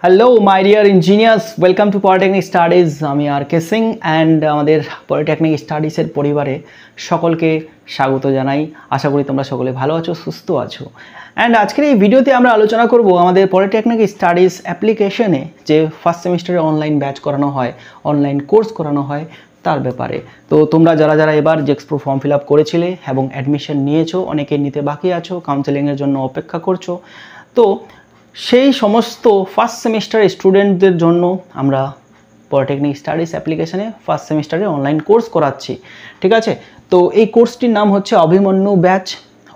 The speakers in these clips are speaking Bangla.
Hello my dear engineers, welcome to polytechnic studies. আমি আর কে সিং অ্যান্ড আমাদের পলিটেকনিক স্টাডিজের পরিবারে সকলকে স্বাগত জানাই। আশা করি তোমরা সকলে ভালো আছো, সুস্থ আছো। অ্যান্ড আজকের এই ভিডিওতে আমরা আলোচনা করব আমাদের পলিটেকনিক স্টাডিজ অ্যাপ্লিকেশনে যে ফার্স্ট সেমিস্টারে অনলাইন ব্যাচ করানো হয়, অনলাইন কোর্স করানো হয় তার ব্যাপারে। তো তোমরা যারা যারা এবার জেক্সপ্রো ফর্ম ফিল আপ করেছিলে এবং অ্যাডমিশন নিয়েছো, অনেকে নিতে বাকি আছো, কাউন্সেলিংয়ের জন্য অপেক্ষা করছো, তো সেই সমস্ত ফার্স্ট সেমিস্টার স্টুডেন্টদের জন্য আমরা পলিটেকনিক স্টাডিজ অ্যাপ্লিকেশনে ফার্স্ট সেমিস্টারে অনলাইন কোর্স করাচ্ছি। ঠিক আছে, তো এই কোর্সটির নাম হচ্ছে অভিমন্যু ব্যাচ।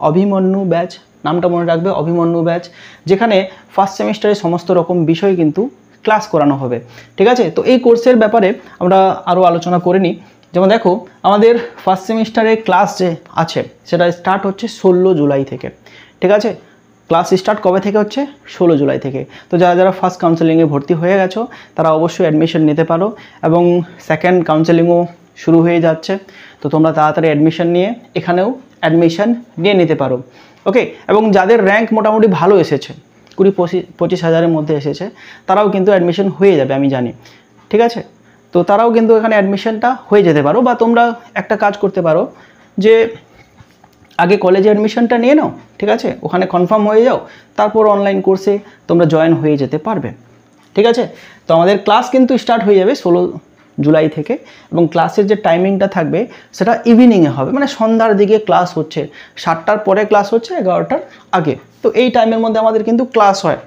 অভিমন্যু ব্যাচ নামটা মনে রাখবে, অভিমন্যু ব্যাচ, যেখানে ফার্স্ট সেমিস্টারে সমস্ত রকম বিষয় কিন্তু ক্লাস করানো হবে। ঠিক আছে, তো এই কোর্সের ব্যাপারে আমরা আরও আলোচনা করে নিই। যেমন দেখো, আমাদের ফার্স্ট সেমিস্টারে ক্লাস যে আছে সেটা স্টার্ট হচ্ছে 16 জুলাই থেকে। ঠিক আছে, ক্লাস স্টার্ট কবে থেকে হচ্ছে? 16 জুলাই থেকে। তো যারা যারা ফার্স্ট কাউন্সেলিংয়ে ভর্তি হয়ে গেছো তারা অবশ্যই অ্যাডমিশন নিতে পারো, এবং সেকেন্ড কাউন্সেলিংও শুরু হয়ে যাচ্ছে। তো তোমরা তাড়াতাড়ি অ্যাডমিশন নিয়ে এখানেও অ্যাডমিশন নিয়ে নিতে পারো। ওকে, এবং যাদের র্যাঙ্ক মোটামুটি ভালো এসেছে, 20-25 হাজারের মধ্যে এসেছে, তারাও কিন্তু অ্যাডমিশন হয়ে যাবে আমি জানি। ঠিক আছে, তো তারাও কিন্তু এখানে অ্যাডমিশনটা হয়ে যেতে পারো, বা তোমরা একটা কাজ করতে পারো যে আগে কলেজে অ্যাডমিশনটা নিয়ে নাও। ঠিক আছে, ওখানে কনফার্ম হয়ে যাও, তারপর অনলাইন কোর্সে তোমরা জয়েন হয়ে যেতে পারবে। ঠিক আছে, তো আমাদের ক্লাস কিন্তু স্টার্ট হয়ে যাবে 16 জুলাই থেকে, এবং ক্লাসের যে টাইমিংটা থাকবে সেটা ইভিনিংয়ে হবে, মানে সন্ধ্যার দিকে ক্লাস হচ্ছে। 7টার পরে ক্লাস হচ্ছে, 11টার আগে। তো এই টাইমের মধ্যে আমাদের কিন্তু ক্লাস হয়।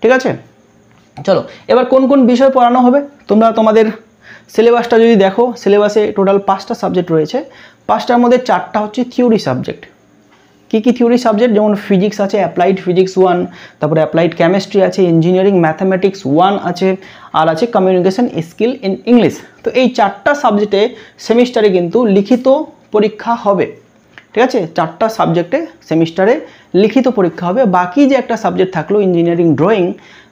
ঠিক আছে, চলো এবার কোন কোন বিষয় পড়ানো হবে তোমরা তোমাদের সিলেবাসটা যদি দেখো, সিলেবাসে টোটাল 5টা সাবজেক্ট রয়েছে। 5টার মধ্যে 4টা হচ্ছে থিওরি সাবজেক্ট। কী কী থিওরি সাবজেক্ট? যেমন ফিজিক্স আছে, অ্যাপ্লাইড ফিজিক্স 1, তারপরে অ্যাপ্লাইড কেমিস্ট্রি আছে, ইঞ্জিনিয়ারিং ম্যাথামেটিক্স 1 আছে, আর আছে কমিউনিকেশন স্কিল ইন ইংলিশ। তো এই 4টা সাবজেক্টে সেমিস্টারে কিন্তু লিখিত পরীক্ষা হবে। ঠিক আছে, 4টা সাবজেক্টে সেমিস্টারে লিখিত পরীক্ষা হবে। বাকি যে একটা সাবজেক্ট থাকলো ইঞ্জিনিয়ারিং ড্রয়িং,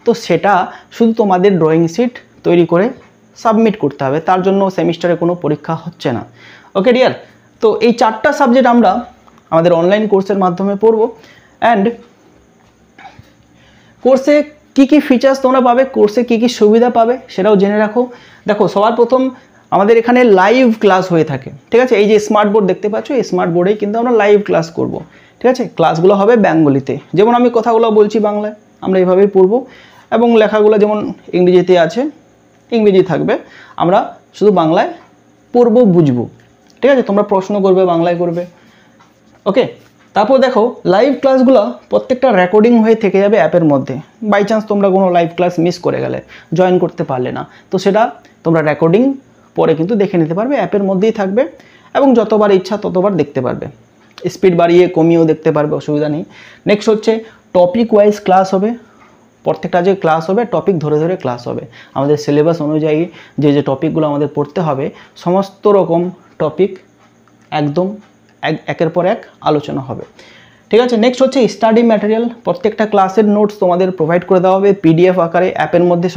তো সেটা শুধু তোমাদের ড্রয়িং শিট তৈরি করে সাবমিট করতে হবে, তার জন্য সেমিস্টারে কোনো পরীক্ষা হচ্ছে না। ওকে ডিয়ার, তো এই 4টা সাবজেক্ট আমরা আমাদের অনলাইন কোর্সের মাধ্যমে পড়ব। অ্যান্ড কোর্সে কী কী ফিচার্স তোমরা পাবে, কোর্সে কী কী সুবিধা পাবে সেটাও জেনে রাখো। দেখো, সবার প্রথম আমাদের এখানে লাইভ ক্লাস হয়ে থাকে। ঠিক আছে, এই যে স্মার্ট বোর্ড দেখতে পাচ্ছ, এই স্মার্ট বোর্ডেই কিন্তু আমরা লাইভ ক্লাস করব। ঠিক আছে, ক্লাসগুলো হবে বেঙ্গলিতে, যেমন আমি কথাগুলো বলছি বাংলায়, আমরা এইভাবেই পড়ব, এবং লেখাগুলো যেমন ইংরেজিতে আছে ইংরেজি থাকবে, আমরা শুধু বাংলায় পড়বো, বুঝবো। ঠিক আছে, তোমরা প্রশ্ন করবে বাংলায় করবে। ওকে, তারপর দেখো লাইভ ক্লাসগুলো প্রত্যেকটা রেকর্ডিং হয়ে থেকে যাবে অ্যাপের মধ্যে। বাই চান্স তোমরা কোনো লাইভ ক্লাস মিস করে গেলে, জয়েন করতে পারলে না, তো সেটা তোমরা রেকর্ডিং পরে কিন্তু দেখে নিতে পারবে, অ্যাপের মধ্যেই থাকবে, এবং যতবার ইচ্ছা ততবার দেখতে পারবে। স্পিড বাড়িয়ে কমিয়েও দেখতে পারবে, অসুবিধা নেই। নেক্সট হচ্ছে টপিক ওয়াইজ ক্লাস হবে। প্রত্যেকটা যে ক্লাস হবে টপিক ধরে ধরে ক্লাস হবে। আমাদের সিলেবাস অনুযায়ী যে যে টপিকগুলো আমাদের পড়তে হবে, সমস্ত রকম টপিক একদম একের পর এক আলোচনা হবে। ঠিক আছে, নেক্সট হচ্ছে স্টাডি ম্যাটেরিয়াল। প্রত্যেকটা ক্লাসের নোটস তোমাদের প্রোভাইড করে দেওয়া হবে পিডিএফ আকারে, অ্যাপের মধ্যে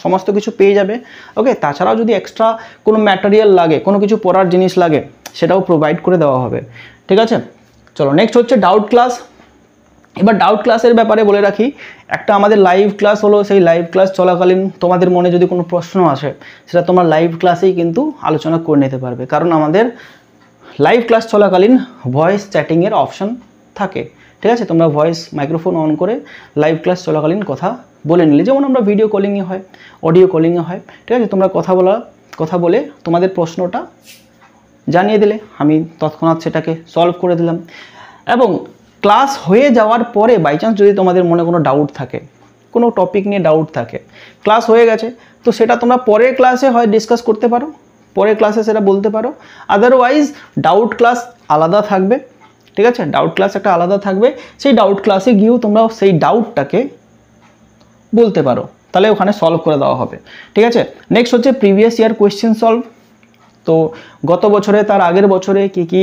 সমস্ত কিছু পেয়ে যাবে। ওকে, তাছাড়াও যদি এক্সট্রা কোনো ম্যাটেরিয়াল লাগে, কোনো কিছু পড়ার জিনিস লাগে, সেটাও প্রোভাইড করে দেওয়া হবে। ঠিক আছে, চলো নেক্সট হচ্ছে ডাউট ক্লাস। এবার ডাউট ক্লাসের ব্যাপারে বলে রাখি, একটা আমাদের লাইভ ক্লাস হলো, সেই লাইভ ক্লাস চলাকালীন তোমাদের মনে যদি কোনো প্রশ্ন আসে, সেটা তোমরা লাইভ ক্লাসেই কিন্তু আলোচনা করে নিতে পারবে, কারণ আমাদের লাইভ ক্লাস চলাকালীন ভয়েস চ্যাটিংয়ের অপশান থাকে। ঠিক আছে, তোমরা ভয়েস মাইক্রোফোন অন করে লাইভ ক্লাস চলাকালীন কথা বলে নিলে, যেমন আমরা ভিডিও কলিংয়ে হয়, অডিও কলিংয়ে হয়। ঠিক আছে, তোমরা কথা বলে তোমাদের প্রশ্নটা জানিয়ে দিলে, আমি তৎক্ষণাৎ সেটাকে সলভ করে দিলাম। এবং ক্লাস হয়ে যাওয়ার পরে বাই চান্স যদি তোমাদের মনে কোনো ডাউট থাকে, কোনো টপিক নিয়ে ডাউট থাকে, ক্লাস হয়ে গেছে, তো সেটা তোমরা পরের ক্লাসে হয় ডিসকাস করতে পারো, পরের ক্লাসে সেটা বলতে পারো। আদারওয়াইজ ডাউট ক্লাস আলাদা থাকবে। ঠিক আছে, ডাউট ক্লাস একটা আলাদা থাকবে, সেই ডাউট ক্লাসে গিয়েও তোমরা সেই ডাউটটাকে বলতে পারো, তাহলে ওখানে সলভ করে দেওয়া হবে। ঠিক আছে, নেক্সট হচ্ছে প্রিভিয়াস ইয়ার কোয়েশ্চেন সলভ। তো গত বছরে, তার আগের বছরে কী কী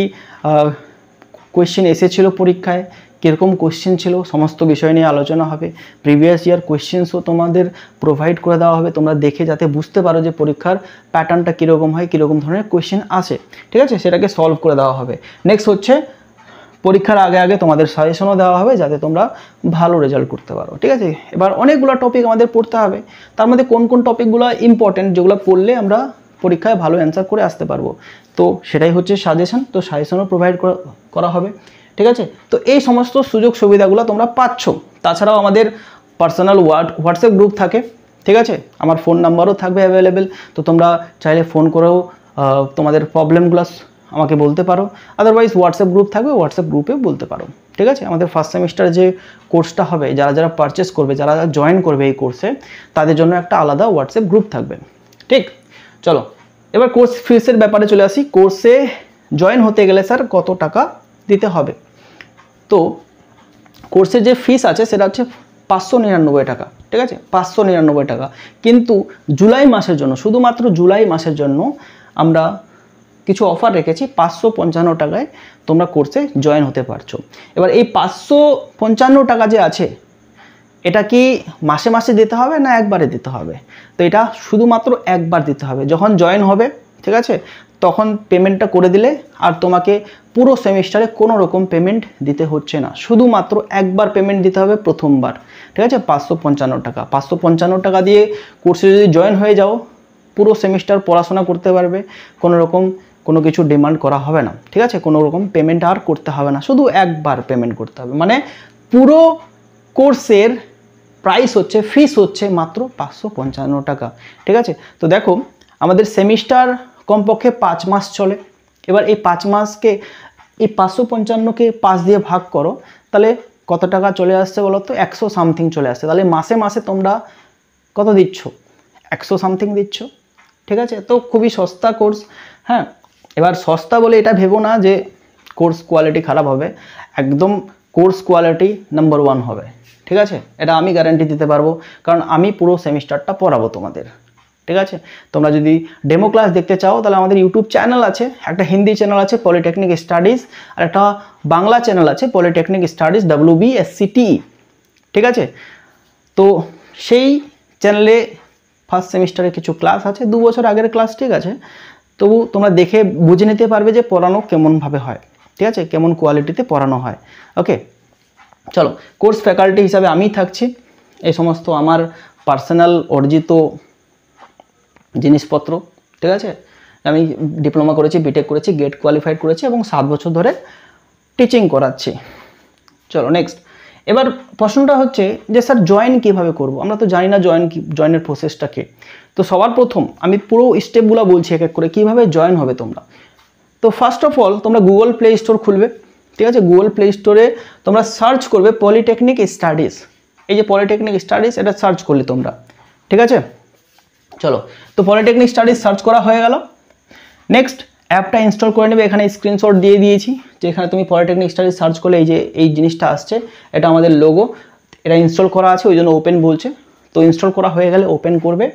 কোয়েশ্চেন এসেছিলো পরীক্ষায়, কীরকম কোয়েশ্চেন ছিল, সমস্ত বিষয় নিয়ে আলোচনা হবে। প্রিভিয়াস ইয়ার কোয়েশ্চেন্সও তোমাদের প্রোভাইড করে দেওয়া হবে, তোমরা দেখে যাতে বুঝতে পারো যে পরীক্ষার প্যাটার্নটা কীরকম হয়, কীরকম ধরনের কোয়েশ্চেন আসে। ঠিক আছে, সেটাকে সলভ করে দেওয়া হবে। নেক্সট হচ্ছে পরীক্ষার আগে আগে তোমাদের সাজেশনও দেওয়া হবে যাতে তোমরা ভালো রেজাল্ট করতে পারো, ঠিক আছে। এবার অনেকগুলো টপিক আমাদের পড়তে হবে, তার মধ্যে কোন কোন টপিকগুলো ইম্পর্টেন্ট যেগুলো পড়লে আমরা পরীক্ষায় ভালো অ্যান্সার করে আসতে পারবো, তো সেটাই হচ্ছে সাজেশন। তো সাজেশনও প্রোভাইড করা হবে, ঠিক আছে। তো এই সমস্ত সুযোগ সুবিধাগুলো তোমরা পাচ্ছ। তাছাড়াও আমাদের পার্সোনাল হোয়াটসঅ্যাপ গ্রুপ থাকে, ঠিক আছে। আমার ফোন নাম্বারও থাকবে অ্যাভেলেবেল, তো তোমরা চাইলে ফোন করেও তোমাদের প্রবলেমগুলো আমাকে বলতে পারো। আদারওয়াইজ হোয়াটসঅ্যাপ গ্রুপ থাকবে, হোয়াটসঅ্যাপ গ্রুপেও বলতে পারো, ঠিক আছে। আমাদের ফার্স্ট সেমিস্টার যে কোর্সটা হবে, যারা যারা পারচেস করবে, যারা জয়েন করবে এই কোর্সে, তাদের জন্য একটা আলাদা হোয়াটসঅ্যাপ গ্রুপ থাকবে, ঠিক। চলো এবার কোর্স ফিসের ব্যাপারে চলে আসি। কোর্সে জয়েন হতে গেলে স্যার কত টাকা দিতে হবে? তো কোর্সের যে ফিস আছে সেটা হচ্ছে 599 টাকা, ঠিক আছে, 599 টাকা। কিন্তু জুলাই মাসের জন্য, শুধুমাত্র জুলাই মাসের জন্য আমরা কিছু অফার রেখেছি। 555 টাকায় তোমরা কোর্সে জয়েন হতে পারছো। এবার এই 555 টাকা যে আছে, এটা কি মাসে মাসে দিতে হবে না একবারে দিতে হবে? তো এটা শুধুমাত্র একবার দিতে হবে, যখন জয়েন হবে, ঠিক আছে, তখন পেমেন্টটা করে দিলে আর তোমাকে পুরো সেমিস্টারে কোনো রকম পেমেন্ট দিতে হচ্ছে না, শুধুমাত্র একবার পেমেন্ট দিতে হবে প্রথমবার, ঠিক আছে। 555 টাকা, 555 টাকা দিয়ে কোর্সে যদি জয়েন হয়ে যাও, পুরো সেমিস্টার পড়াশোনা করতে পারবে, কোনো রকম কোনো কিছু ডিমান্ড করা হবে না, ঠিক আছে। কোনো রকম পেমেন্ট আর করতে হবে না, শুধু একবার পেমেন্ট করতে হবে। মানে পুরো কোর্সের প্রাইস হচ্ছে, ফিস হচ্ছে মাত্র 555 টাকা, ঠিক আছে। তো দেখো আমাদের সেমিস্টার কমপক্ষে 5 মাস চলে। এবার এই 5 মাসকে, এই 555কে 5 দিয়ে ভাগ করো, তাহলে কত টাকা চলে আসছে বলো তো? 100 সামথিং চলে আসছে। তাহলে মাসে মাসে তোমরা কত দিচ্ছ? 100 সামথিং দিচ্ছ, ঠিক আছে। তো খুবই সস্তা কোর্স, হ্যাঁ। এবার সস্তা বলে এটা ভেবো না যে কোর্স কোয়ালিটি খারাপ হবে, একদম কোর্স কোয়ালিটি নাম্বার 1 হবে, ঠিক আছে। এটা আমি গ্যারান্টি দিতে পারবো, কারণ আমি পুরো সেমিস্টারটা পড়াবো তোমাদের, ঠিক আছে। তোমরা যদি ডেমো ক্লাস দেখতে চাও তাহলে আমাদের ইউটিউব চ্যানেল আছে, একটা হিন্দি চ্যানেল আছে পলিটেকনিক স্টাডিজ, আর একটা বাংলা চ্যানেল আছে পলিটেকনিক স্টাডিজ WBSCTE, ঠিক আছে। তো সেই চ্যানেলে ফার্স্ট সেমিস্টারে কিছু ক্লাস আছে, 2 বছর আগের ক্লাস, ঠিক আছে। তবু তোমরা দেখে বুঝে নিতে পারবে যে পড়ানো কেমনভাবে হয়, ঠিক আছে, কেমন কোয়ালিটিতে পড়ানো হয়, ওকে। চলো, কোর্স ফ্যাকাল্টি হিসাবে আমি থাকছি। এই সমস্ত আমার পার্সোনাল অর্জিত জিনিসপত্র, ঠিক আছে। আমি ডিপ্লোমা করেছি, বিটেক করেছি, গেট কোয়ালিফাইড করেছি এবং 7 বছর ধরে টিচিং করাচ্ছি। চলো নেক্সট। এবার প্রশ্নটা হচ্ছে যে স্যার জয়েন কীভাবে করব? আমরা তো জানি না জয়েনের প্রসেসটা কি। তো সবার প্রথম আমি পুরো স্টেপগুলো বলছি এক এক করে, কীভাবে জয়েন হবে তোমরা। তো ফার্স্ট অফ অল তোমরা গুগল প্লে স্টোর খুলবে, ঠিক আছে। গুগল প্লে স্টোরে তোমরা সার্চ করবে পলিটেকনিক স্টাডিজ। এই যে পলিটেকনিক স্টাডিজ, এটা সার্চ করলে তোমরা, ঠিক আছে। চলো, তো পলিটেকনিক স্টাডিজ সার্চ করা হয়ে গেল। নেক্সট অ্যাপটা ইনস্টল করে নেবে। এখানে স্ক্রিনশট দিয়ে দিয়েছি যে এখানে তুমি পলিটেকনিক স্টাডিজ সার্চ করলে এই যে এই জিনিসটা আসছে, এটা আমাদের লোগো, এটা ইনস্টল করা আছে, ওই জন্য ওপেন বলছে। তো ইনস্টল করা হয়ে গেলে ওপেন করবে।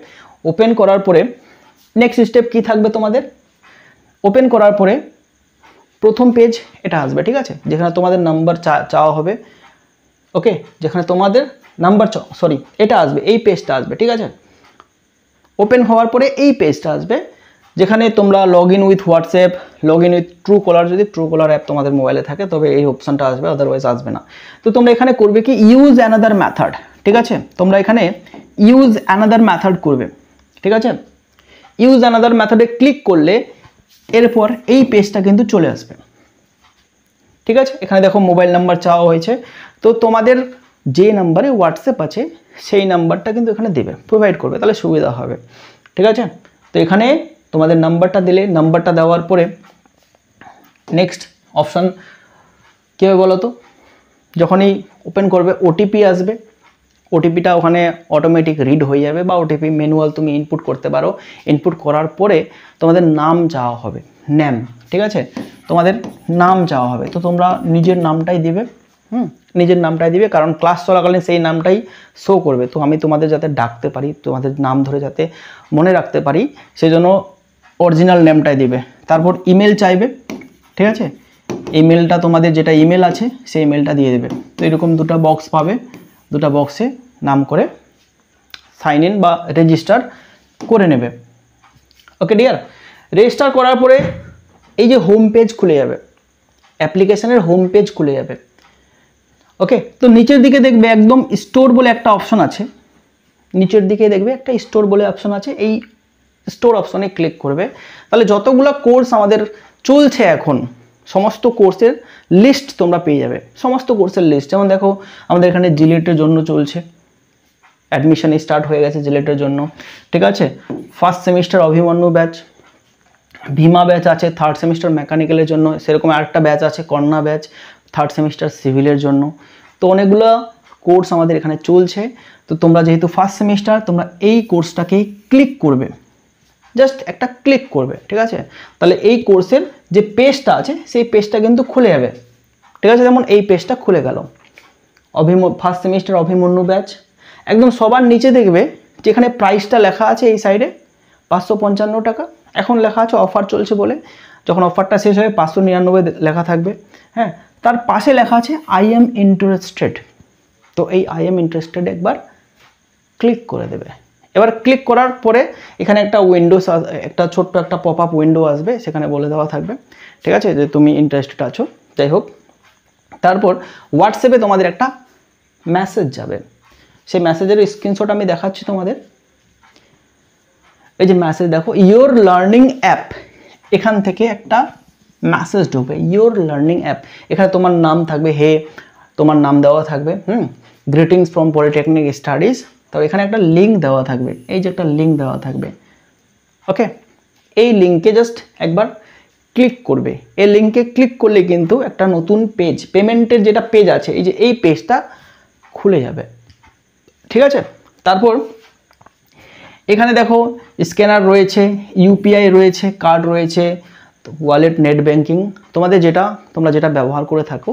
ওপেন করার পরে নেক্সট স্টেপ কি থাকবে তোমাদের? ওপেন করার পরে প্রথম পেজ এটা আসবে, ঠিক আছে, যেখানে তোমাদের নাম্বার চাওয়া হবে, ওকে, যেখানে তোমাদের নাম্বার এটা আসবে, এই পেজটা আসবে, ঠিক আছে। ওপেন হওয়ার পরে এই পেজটা আসবে, যেখানে তোমরা log in with WhatsApp, log in with Truecaller, যদি ট্রুকলার অ্যাপ তোমাদের মোবাইলে থাকে তবে এই অপশানটা আসবে, আদারওয়াইজ আসবে না। তো তোমরা এখানে করবে কি, ইউজ অ্যানাদার মেথড, ঠিক আছে। তোমরা এখানে ইউজ অ্যানাদার মেথড করবে, ঠিক আছে। ইউজ অ্যানাদার মেথডে ক্লিক করলে এরপর এই পেজটা কিন্তু চলে আসবে, ঠিক আছে। এখানে দেখো মোবাইল নাম্বার চাওয়া হয়েছে, তো তোমাদের যে নাম্বারে হোয়াটসঅ্যাপ আছে সেই নাম্বারটা কিন্তু এখানে দেবে, প্রোভাইড করবে, তাহলে সুবিধা হবে, ঠিক আছে। তো এখানে তোমাদের নাম্বারটা দিলে, নাম্বারটা দেওয়ার পরে নেক্সট অপশান কী হবে বলো তো? যখনই ওপেন করবে ওটিপি আসবে, ওটিপিটা ওখানে অটোমেটিক রিড হয়ে যাবে, বা ওটিপি ম্যানুয়াল তুমি ইনপুট করতে পারো। ইনপুট করার পরে তোমাদের নাম চাওয়া হবে, নেম, ঠিক আছে, তোমাদের নাম চাওয়া হবে। তো তোমরা নিজের নামটাই দিবে, নিজের নামটাই দিবে, কারণ ক্লাস চলাকালীন সেই নামটাই শো করবে। তো আমি তোমাদের যাতে ডাকতে পারি, তোমাদের নাম ধরে যাতে মনে রাখতে পারি, সেই জন্য অরিজিনাল নেমটাই দিবে। তারপর ইমেল চাইবে, ঠিক আছে, ইমেলটা তোমাদের যেটা ইমেল আছে সেই ইমেলটা দিয়ে দেবে। তো এরকম দুটো বক্স পাবে, দুটো বক্সে নাম করে সাইন ইন বা রেজিস্টার করে নেবে, ওকে ডিয়ার। রেজিস্টার করার পরে এই যে হোম পেজ খুলে যাবে, অ্যাপ্লিকেশনের হোম পেজ খুলে যাবে। ওকে, তো নিচের দিকে দেখবে একদম স্টোর বলে একটা অপশন আছে, নিচের দিকে দেখবে একটা স্টোর বলে অপশন আছে, এই স্টোর অপশনে ক্লিক করবে, তাহলে যতগুলো কোর্স আমাদের চলছে এখন সমস্ত কোর্সের লিস্ট তোমরা পেয়ে যাবে, সমস্ত কোর্সের লিস্ট। যেমন দেখো আমাদের এখানে জিলেটের জন্য চলছে, অ্যাডমিশন স্টার্ট হয়ে গেছে জিলেটের জন্য, ঠিক আছে। First semester Abhimanyu batch, Bhima batch আছে থার্ড সেমিস্টার মেকানিক্যালের জন্য, সেরকম আরেকটা ব্যাচ আছে কন্যা ব্যাচ থার্ড সেমিস্টার সিভিলের জন্য। তো অনেকগুলো কোর্স আমাদের এখানে চলছে। তো তোমরা যেহেতু ফার্স্ট সেমিস্টার, তোমরা এই কোর্সটাকে ক্লিক করবে, জাস্ট একটা ক্লিক করবে, ঠিক আছে। তাহলে এই কোর্সের যে পেজটা আছে সেই পেজটা কিন্তু খুলে যাবে, ঠিক আছে। যেমন এই পেজটা খুলে গেল, ফার্স্ট সেমিস্টার অভিমন্যু ব্যাচ। একদম সবার নিচে দেখবে যেখানে প্রাইসটা লেখা আছে এই সাইডে 555 টাকা, এখন লেখা আছে অফার চলছে বলে, যখন অফারটা শেষ হবে 599 লেখা থাকবে। হ্যাঁ, তার পাশে লেখা আছে আই এম ইন্টারেস্টেড। তো এই আই এম ইন্টারেস্টেড একবার ক্লিক করে দেবে। এবার ক্লিক করার পরে এখানে একটা উইন্ডোজ, একটা ছোট্ট একটা পপ আপ উইন্ডো আসবে, সেখানে বলে দেওয়া থাকবে, ঠিক আছে, যে তুমি ইন্টারেস্টেড আছো। যাই হোক, তারপর হোয়াটসঅ্যাপে তোমাদের একটা মেসেজ যাবে, সেই মেসেজের স্ক্রিনশট আমি দেখাচ্ছি তোমাদের। এই যে মেসেজ দেখো, ইয়োর লার্নিং অ্যাপ, এখান থেকে একটা মেসেজ ঢুকবে, ইয়োর লার্নিং অ্যাপ। এখানে তোমার নাম থাকবে, হে তোমার নাম দেওয়া থাকবে, গ্রিটিংস ফ্রম পলিটেকনিক স্টাডিজ। তো এখানে একটা লিঙ্ক দেওয়া থাকবে, এই যে একটা লিঙ্ক দেওয়া থাকবে। ওকে, এই লিঙ্কে জাস্ট একবার ক্লিক করবে। এই লিঙ্কে ক্লিক করলে কিন্তু একটা নতুন পেজ, পেমেন্টের যেটা পেজ আছে, এই যে এই পেজটা খুলে যাবে, ঠিক আছে। তারপর এখানে দেখো স্ক্যানার রয়েছে, ইউপিআই রয়েছে, কার্ড রয়েছে, ওয়ালেট, নেট ব্যাঙ্কিং, তোমরা যেটা ব্যবহার করে থাকো,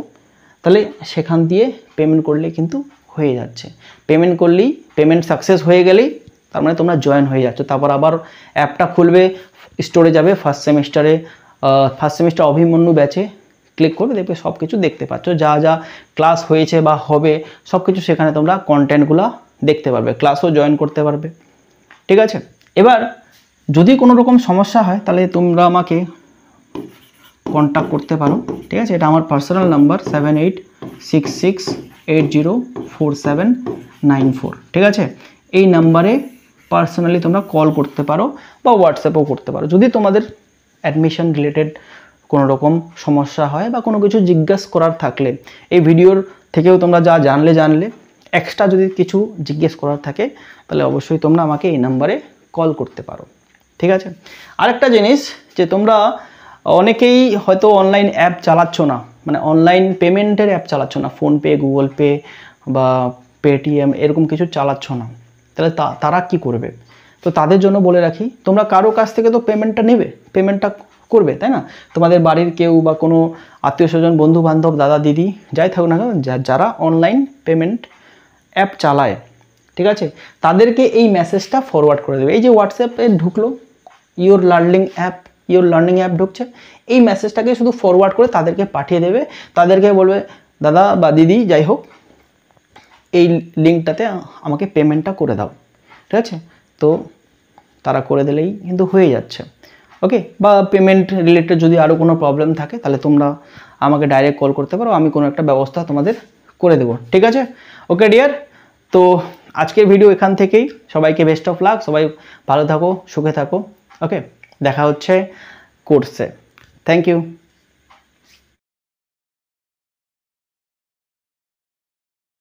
তাহলে সেখান দিয়ে পেমেন্ট করলে কিন্তু হয়ে যাচ্ছে। পেমেন্ট করলেই, পেমেন্ট সাকসেস হয়ে গেলেই তার মানে তোমরা জয়েন হয়ে যাচ্ছ। তারপর আবার অ্যাপটা খুলবে, স্টোরে যাবে, ফার্স্ট সেমিস্টার অভিমন্যু ব্যাচে ক্লিক করবে, দেখবে সব কিছু দেখতে পাচ্ছ, যা যা ক্লাস হয়েছে বা হবে সব কিছু সেখানে তোমরা কন্টেন্টগুলো দেখতে পারবে, ক্লাসও জয়েন করতে পারবে, ঠিক আছে। এবার যদি কোনো রকম সমস্যা হয় তাহলে তোমরা আমাকে কন্ট্যাক্ট করতে পারো, ঠিক আছে। এটা আমার পার্সোনাল নাম্বার 7866804794, ঠিক আছে। এই নাম্বারে পার্সোনালি তোমরা কল করতে পারো বা হোয়াটসঅ্যাপও করতে পারো, যদি তোমাদের অ্যাডমিশন রিলেটেড কোনো রকম সমস্যা হয় বা কোনো কিছু জিজ্ঞাসা করার থাকলে। এই ভিডিওর থেকেও তোমরা যা জানলে এক্সট্রা যদি কিছু জিজ্ঞেস করার থাকে তাহলে অবশ্যই তোমরা আমাকে এই নাম্বারে কল করতে পারো, ঠিক আছে। আরেকটা জিনিস, যে তোমরা অনেকেই হয়তো অনলাইন অ্যাপ চালাচ্ছ না, মানে অনলাইন পেমেন্টের অ্যাপ চালাচ্ছ না, ফোনপে, গুগল পে বা পেটিএম এরকম কিছু চালাচ্ছ না, তাহলে তারা কি করবে? তো তাদের জন্য বলে রাখি, তোমরা কারো কাছ থেকে তো পেমেন্টটা নেবে, পেমেন্টটা করবে, তাই না? তোমাদের বাড়ির কেউ বা কোনো আত্মীয় স্বজন, বন্ধু বান্ধব, দাদা দিদি যাই থাকুক না কেন, যারা অনলাইন পেমেন্ট অ্যাপ চালায়, ঠিক আছে, তাদেরকে এই মেসেজটা ফরওয়ার্ড করে দেবে। এই যে হোয়াটসঅ্যাপে ঢুকলো, ইয়োর লার্নিং অ্যাপ ঢুকছে, এই মেসেজটাকে শুধু ফরওয়ার্ড করে তাদেরকে পাঠিয়ে দেবে। তাদেরকে বলবে, দাদা বা দিদি যাই হোক, এই লিঙ্কটাতে আমাকে পেমেন্টটা করে দাও, ঠিক আছে। তো তারা করে দিলেই কিন্তু হয়ে যাচ্ছে। ওকে, বা পেমেন্ট রিলেটেড যদি আরও কোনো প্রবলেম থাকে তাহলে তোমরা আমাকে ডাইরেক্ট কল করতে পারো, আমি কোনো একটা ব্যবস্থা তোমাদের করে দেবো, ঠিক আছে। ওকে ডিয়ার, তো আজকের ভিডিও এখান থেকেই। সবাইকে বেস্ট অফ লাক, সবাই ভালো থাকো, সুখে থাকো। ওকে, দেখা হচ্ছে কোর্সে। Thank you.